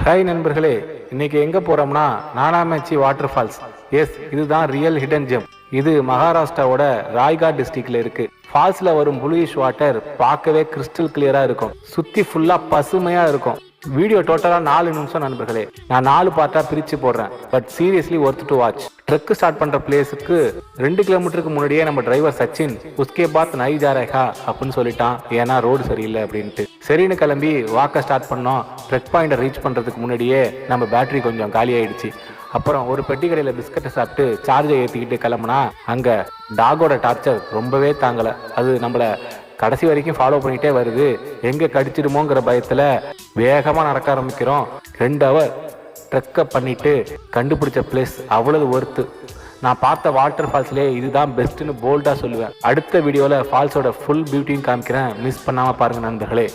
Hi நண்பர்களே, இன்னைக்கு எங்க போறோம்னா நானாமச்சி வாட்டர் ஃபால்ஸ். எஸ், இதுதான் ரியல் ஹிடன் ஜெம். இது மகாராஷ்டிராவோட ராய்காட் டிஸ்ட்ரிக்ட்ல இருக்கு. ஃபால்ஸ்ல வரும் ப்ளூயிஷ் வாட்டர் பார்க்கவே கிறிஸ்டல் கிளியரா இருக்கும். சுத்தி ஃபுல்லா பசுமையா இருக்கும். வீடியோ டோட்டலா 4 நிமிஷம் நண்பர்களே. நான் 4 பார்ட்டா பிரிச்சு போடுறேன். But seriously worth to watch. Trek start பண்ற பிளேஸுக்கு 2 கிலோமீட்டருக்கு முன்னாடியே நம்ம டிரைவர் சச்சின் உஸ்கே பாத் நை ஜா ரஹா அப்படின்னு சொல்லிட்டான். ஏன்னா ரோடு சரியில்லை அப்படின்ட்டு. சரின்னு கிளம்பி வாக்க ஸ்டார்ட் பண்ணோம். ட்ரெக் பாயிண்டை ரீச் பண்றதுக்கு முன்னாடியே நம்ம பேட்டரி கொஞ்சம் காலி ஆயிடுச்சு. அப்புறம் ஒரு பெட்டி கடையில் பிஸ்கட்டை சாப்பிட்டு சார்ஜை ஏற்றிக்கிட்டு கிளம்புனா அங்க டாகோட டார்ச்சர் ரொம்பவே தாங்கலை. அது நம்மளை கடைசி வரைக்கும் ஃபாலோ பண்ணிட்டே வருது. எங்க கடிச்சிடுமோங்கிற பயத்துல வேகமா நடக்க ஆரம்பிக்கிறோம். 2 ஹவர் ட்ரெக்கப் பண்ணிட்டு கண்டுபிடிச்ச பிளேஸ் அவ்வளவு ஒர்த்து. நான் பார்த்த வாட்டர் ஃபால்ஸ்லேயே இதுதான் பெஸ்ட்னு போல்டா சொல்லுவேன். அடுத்த வீடியோவில் ஃபால்ஸோட ஃபுல் பியூட்டியும் காமிக்கிறேன். மிஸ் பண்ணாம பாருங்க நண்பர்களே.